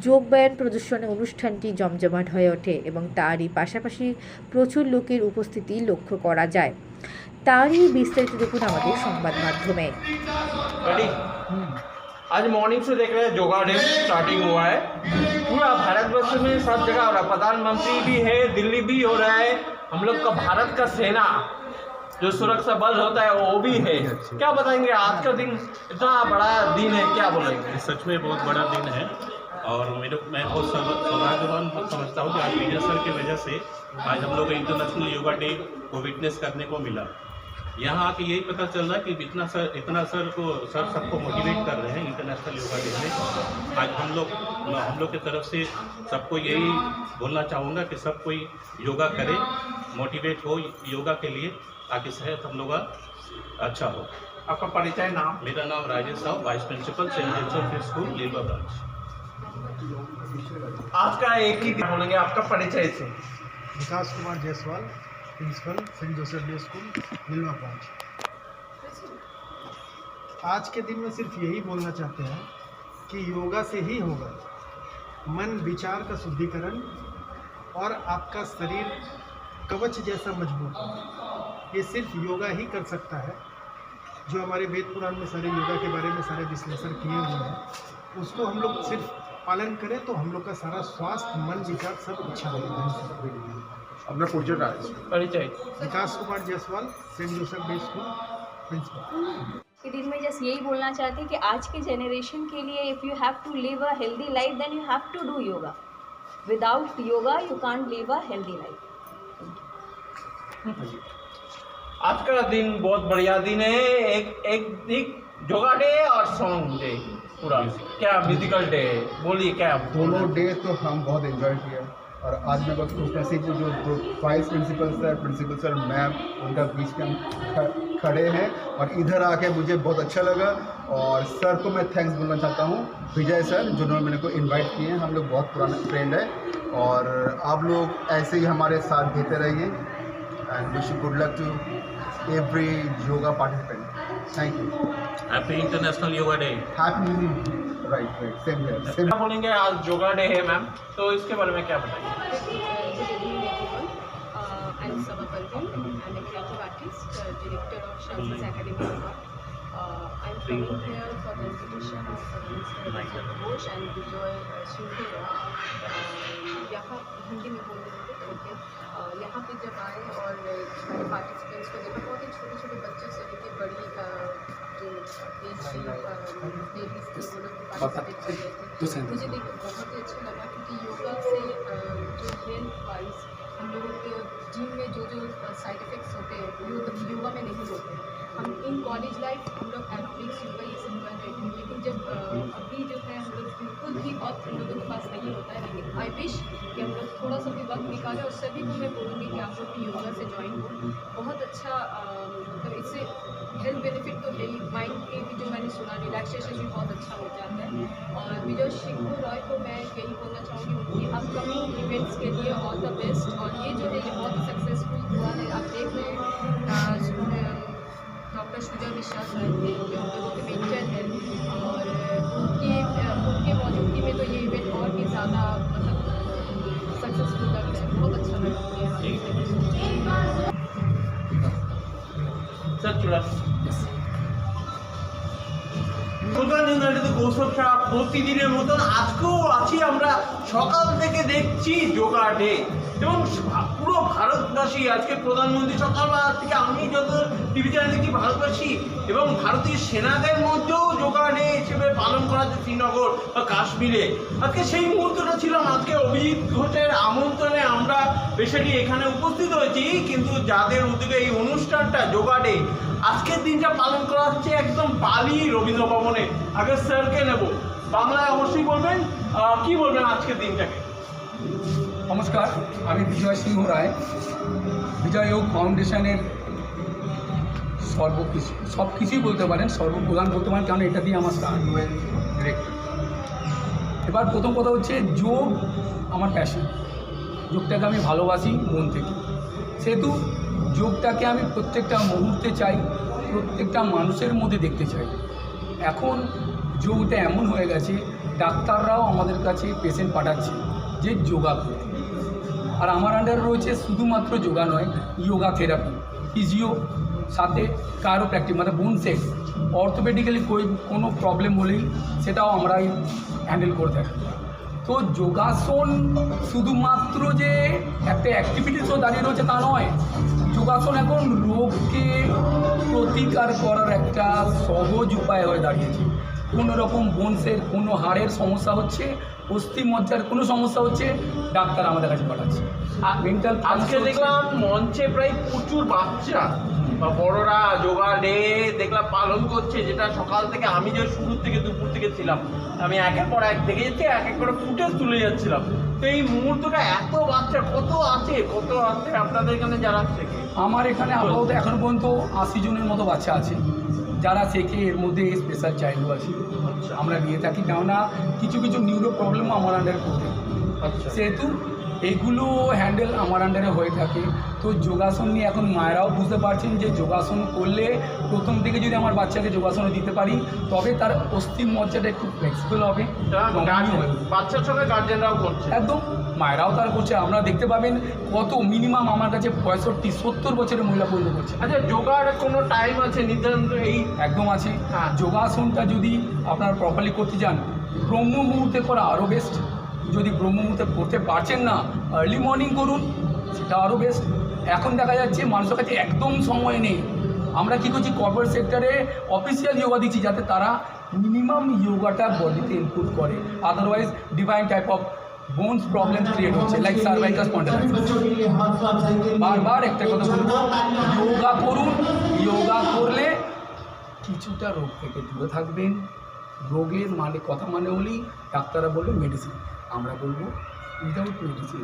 যোগব্যায়াম প্রদর্শনী অনুষ্ঠানটি জমজমাট হয়ে ওঠে এবং তারই পাশাপাশি প্রচুর লোকের উপস্থিতি লক্ষ্য করা যায়। তারই বিস্তারিত দেখুন আমাদের সংবাদ মাধ্যমে। आज मॉर्निंग से देख रहे हैं योगा डे स्टार्टिंग हुआ है। पूरा भारतवर्ष में सब जगह हो रहा है, प्रधानमंत्री भी है, दिल्ली भी हो रहा है, हम लोग का भारत का सेना जो सुरक्षा बल होता है वो भी है। क्या बताएंगे आज का दिन इतना बड़ा दिन है, क्या बोलेंगे? सच में बहुत बड़ा दिन है और मैं बहुत सौभाग्यवान समझता हूँ कि आज विजय सर की वजह से आज हम लोग इंटरनेशनल योगा डे को विटनेस करने को मिला। यहाँ आके यही पता चल रहा है कि इतना सर सबको मोटिवेट कर रहे हैं इंटरनेशनल योगा डे में। आज हम लोग की तरफ से सबको यही बोलना चाहूँगा कि सब कोई योगा करे, मोटिवेट हो योगा के लिए, ताकि सेहत हम लोग का अच्छा हो। आपका परिचय नाम? मेरा नाम राजेश साहब, vice principal Saint Joseph school Liluah branch. आज का एक ही दिन बोलेंगे, आपका परिचय से। Vikas Kumar Jaiswal, principal Saint Joseph day school Liluah branch. आज के दिन में सिर्फ यही बोलना चाहते हैं कि योगा से ही होगा मन विचार का शुद्धिकरण और आपका शरीर कवच जैसा मजबूत हो। ये सिर्फ योगा ही कर सकता है। जो हमारे वेद पुराण में सारे योगा के बारे में सारे विश्लेषण किए हुए हैं, उसको हम लोग सिर्फ पालन करें तो हम लोग का सारा स्वास्थ्य मन विचार सब अच्छा रहेगा। अपना परिचय? Vikas Kumar Jaiswal, Saint Joseph day school principal. के दिन में जस्ट यही बोलना चाहती हूँ कि आज के जनरेशन के लिए if you have to live a healthy life then you have to do yoga. Without yoga you can't live a healthy life. आज का दिन बहुत बढ़िया दिन है। एक योगा डे और सॉन्ग डे पूरा क्या म्यूजिकल डे है, बोलिए क्या? दोनों डे तो हम बहुत एंजॉय किया और आज मैं बस खुश नसीब जो वाइस प्रिंसिपल सर मैम उनका बीच में हम खड़े हैं और इधर आके मुझे बहुत अच्छा लगा। और सर को मैं थैंक्स बोलना चाहता हूँ, विजय सर जिन्होंने मेरे को इनवाइट किए हैं। हम लोग बहुत पुराने फ्रेंड हैं और आप लोग ऐसे ही हमारे साथ देते रहिए and wish you good luck to every yoga participant. Thank you. Happy international yoga day. Happy right same here. क्या बोलेंगे? आज योगा डे है मैम, तो इसके बारे में क्या बताएंगे? I'm Sabha Parveen. I'm a creative artist, director of Shams's Academy of Art. I'm coming here for the invitation of Mr. Rajat Ghosh and Vijay Shindera. यहाँ हिंदी में बोल रहे थे, ओके। यहाँ पे जब आए और हमारे पार्टिसिपेंट्स को देखा, बहुत ही छोटे छोटे बच्चों से लेकर बड़ी जो एज की लेडीज़ थी वो लोग पार्टिसिपेट कर रहे थे। मुझे देख बहुत ही अच्छा लगा क्योंकि योगा से जो हेल्थ वाइज हम लोगों के जिम में जो साइड इफ़ेक्ट्स होते हैं वो योगा में नहीं होते। हम इन कॉलेज लाइफ हम लोग एरोबिक्स योगा ये सब कर रहे थे, लेकिन जब अभी जो है हम लोग बिल्कुल भी वक्त हम लोगों के पास नहीं होता है। लेकिन आई विश कि हम लोग थोड़ा सा भी वक्त निकालें और सभी को मैं बोलूँगी कि आप लोग भी योगा से ज्वाइन हो। बहुत अच्छा मतलब इससे हेल्थ बेनिफिट तो है ही, माइंड के भी जो मैंने सुना रिलैक्सेशन भी बहुत अच्छा हो जाता है। और विजय शिंदे रॉय को मैं यही बोलना चाहूँगी उनकी अपकमिंग इवेंट्स के लिए ऑल द बेस्ट। और ये जो है ये बहुत सक्सेसफुल हुआ है। आप देख रहे हैं डॉक्टर सुजय मिश्रा सर थे जो उनके मेंटर हैं और उनके मौजूदगी में तो ये इवेंट और भी ज़्यादा मतलब सक्सेसफुल लग रहा है। बहुत अच्छा लग रहा है। सर चुरा কৌশল সাহেব প্রতিদিনের মতন আজকেও আছি আমরা, সকাল থেকে দেখছি যোগা ডে এবং পুরো ভারতবাসী আজকে প্রধানমন্ত্রী সকালবেলা থেকে আমি যত টিভি চ্যানেল দেখছি ভারতবাসী এবং ভারতীয় সেনাদের মধ্যেও যোগা ডে হিসেবে পালন করা হচ্ছে শ্রীনগর বা কাশ্মীরে। আজকে সেই মুহূর্তটা ছিলাম। আজকে অভিজিৎ ঘোষের আমন্ত্রণে আমরা বেশি এখানে উপস্থিত হয়েছি, কিন্তু যাদের উদ্যোগে এই অনুষ্ঠানটা যোগা ডে আজকের দিনটা পালন করা হচ্ছে একদম বালি রবীন্দ্র ভবনে। আগে স্যারকে নেব, বাংলায় অবশ্যই বলবেন, কি বলবেন আজকের দিনটাকে? নমস্কার, আমি বিজয় সিংহ রায়, বিজয় যোগ ফাউন্ডেশনের সব কিছুই বলতে পারেন, সর্বপ্রধান বলতে পারেন, কারণ এটা দিয়ে আমার স্টার্ট ডিরেক্টর। এবার প্রথম কথা হচ্ছে যোগ আমার প্যাশন, যোগটাকে আমি ভালোবাসি মন থেকে, সেহেতু যোগটাকে আমি প্রত্যেকটা মুহূর্তে চাই, প্রত্যেকটা মানুষের মধ্যে দেখতে চাই। এখন যোগটা এমন হয়ে গেছে ডাক্তাররাও আমাদের কাছে পেশেন্ট পাঠাচ্ছে যে যোগা করতে। আর আমার আন্ডারে রয়েছে শুধুমাত্র যোগা নয়, যোগা থেরাপি, ফিজিও, সাথে কারো প্র্যাকটিস মানে বোন সেট, অর্থোপেডিক্যালি কোনো প্রবলেম হলেই সেটাও আমরাই হ্যান্ডেল করে থাকি। তো যোগাসন শুধুমাত্র যে একটা অ্যাক্টিভিটিসও দাঁড়িয়ে রয়েছে তা নয়, যোগাসন এখন রোগকে প্রতিকার করার একটা সহজ উপায় হয়ে দাঁড়িয়েছে। কোনো রকম বোনসের কোনো হাড়ের সমস্যা হচ্ছে, অস্থি মজ্জার কোনো সমস্যা হচ্ছে, ডাক্তার আমাদের কাছে পাঠাচ্ছে। আর মেন্টাল আজকে দেখলাম মঞ্চে প্রায় প্রচুর বাচ্চা বা বড়রা যোগা ডে দেখলাম পালন করছে, যেটা সকাল থেকে আমি যে শুরু থেকে দুপুর থেকে ছিলাম, আমি একের পর এক দেখে যাচ্ছি, এক এক করে ফুটেজ তুলে যাচ্ছিলাম। তো এই মুহূর্তটা এত বাচ্চা কত আছে আপনাদের এখানে যারা শেখে? আমার এখানে আপাতত এখন পর্যন্ত 80 জনের মতো বাচ্চা আছে যারা শেখে। এর মধ্যে স্পেশাল চাইল্ডও আছে, আমরা নিয়ে থাকি, কেননা কিছু কিছু নিউরো প্রবলেমও আমার আন্ডারে করতে, সেহেতু এইগুলো হ্যান্ডেল আমার আন্ডারে হয়ে থাকে। তো যোগাসন নিয়ে এখন মায়েরাও বুঝতে পারছেন যে যোগাসন করলে প্রথম থেকে যদি আমার বাচ্চাকে যোগাসন দিতে পারি তবে তার অস্থি মজ্জাটা একটু ফ্লেক্সিবল হবে, বাচ্চার সঙ্গে গার্জেনরাও করছে, একদম মায়েরাও তার করছে। আপনারা দেখতে পাবেন কত মিনিমাম আমার কাছে 65-70 বছরের মহিলা পর্যন্ত করছে। আচ্ছা, যোগার কোনো টাইম আছে নির্ধারণ? এই একদম আছে। হ্যাঁ। যোগাসনটা যদি আপনারা প্রপারলি করতে চান ব্রহ্ম মুহূর্তে করা আরও বেস্ট। যদি ব্রহ্ম মুহূর্তে করতে পারছেন না, আর্লি মর্নিং করুন, সেটা আরও বেস্ট। এখন দেখা যাচ্ছে মানুষের কাছে একদম সময় নেই। আমরা কী করছি, কর্পোরেট সেক্টরে অফিসিয়াল যোগা দিচ্ছি যাতে তারা মিনিমাম যোগাটা বডিতে ইনপুট করে, otherwise divine type of bones problem create হচ্ছে, লাইক সার্ভাইকাল স্পন্ডাইলাইটিস। বারবার একটা কথা বলবো, যোগা করুন। যোগা করলে কিছুটা রোগ থেকে দূরে থাকবেন। রোগের মানে কথা মানে হলেই ডাক্তাররা বলবে মেডিসিন, আমরা বলবো উইদাউট মেডিসিন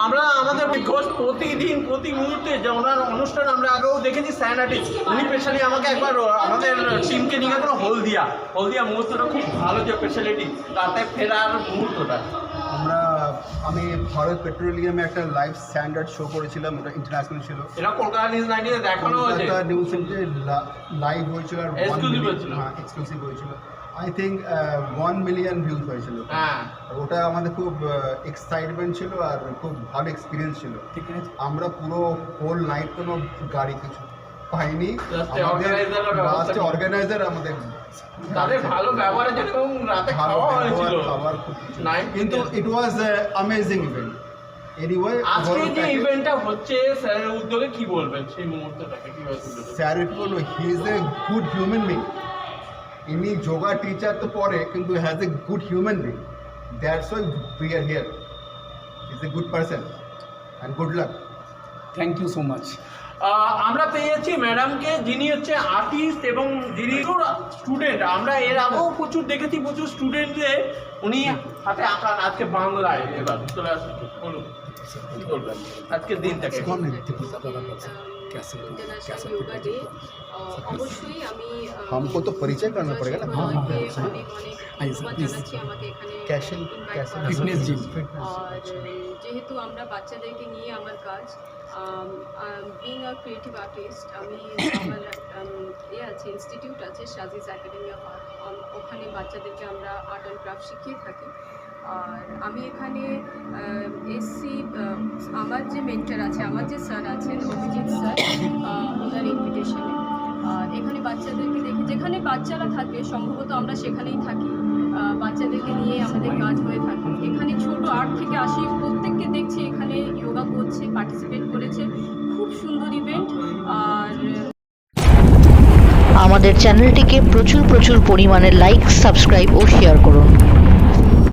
আমরা আমাদের ঘোষ প্রতিদিন প্রতি মুহূর্তে যে ওনার অনুষ্ঠান আমরা আগেও দেখেছি, স্যানাটিস, উনি স্পেশালি আমাকে একবার আমাদের টিমকে নিয়ে গেছিল হলদিয়া মুহূর্তটা খুব ভালো, যে স্পেশালিটি তাতে ফেরার মুহূর্তটা। আমি ভারত পেট্রোলিয়ামে একটা লাইভ স্ট্যান্ডার্ড শো করেছিলাম, ওটা ইন্টারন্যাশনাল ছিল। এটা কলকাতা নিউজ 19 দেখানো হয়েছে, নিউজ লাইভ হয়েছিল আর এক্সক্লুসিভ হয়েছিল। আই থিঙ্ক 1 মিলিয়ন ভিউজ হয়েছিল। হ্যাঁ, ওটা আমাদের খুব এক্সাইটমেন্ট ছিল আর খুব ভালো এক্সপিরিয়েন্স ছিল। আমরা পুরো হোল নাইট কোনো গাড়ি কিছু পাইনি, লাস্টে অর্গানাইজার আমাদের তাদের ভালো ব্যবহারের জন্য রাতে খাওয়া হয়েছিল, কিন্তু ইট ওয়াজ অ্যামেজিং ইভেন্ট। এনিওয়ে, আজকে যে ইভেন্টটা হচ্ছে স্যারের উদ্যোগে কি বলবেন সেই মুহূর্তটাকে কিভাবে তুলে ধরবেন? স্যার বলবো, he is a good human being. ইনি যোগা টিচার তো পরে, কিন্তু has a good human being, that's why we are here. Is a good person and good luck. Thank you so much. আমরা পেয়েছি ম্যাডামকে, যিনি হচ্ছে আর্টিস্ট এবং যিনি স্টুডেন্ট। আমরা এর আগেও প্রচুর দেখেছি, প্রচুর স্টুডেন্টদের উনি হাতে আঁকান। আজকে বাংলায় এবার চলে আসুন, বলুন কি বলবেন আজকের দিনটাকে? इंटरनेशनल योगा डे অবশ্যই আমি हमको तो परिचय करना पड़ेगा ना। অনেক জানাচ্ছি আমাকে এখানে ফিটনেস জিম। আর যেহেতু আমরা বাচ্চাদেরকে নিয়ে আমার কাজ, বিং আ ক্রিয়েটিভ আর্টিস্ট, আমি আমার আছে ইনস্টিটিউট আছে শাজিজ একাডেমি অফ আর্ট, ওখানে বাচ্চাদেরকে আমরা আর্ট অ্যান্ড ক্রাফট শিখিয়ে থাকি। আর আমি এখানে এসছি, আমার যে মেন্টর আছে, আমার যে স্যার আছেন অভিজিৎ স্যার, ওনার ইনভিটেশনে। আর এখানে বাচ্চাদেরকে দেখি, যেখানে বাচ্চারা থাকে সম্ভবত আমরা সেখানেই থাকি, বাচ্চাদেরকে নিয়ে আমাদের কাজ হয়ে থাকে। এখানে ছোট 8 থেকে 80 প্রত্যেককে দেখছি এখানে যোগা করছে, পার্টিসিপেট করেছে। খুব সুন্দর ইভেন্ট। আর আমাদের চ্যানেলটিকে প্রচুর পরিমাণে লাইক, সাবস্ক্রাইব ও শেয়ার করুন।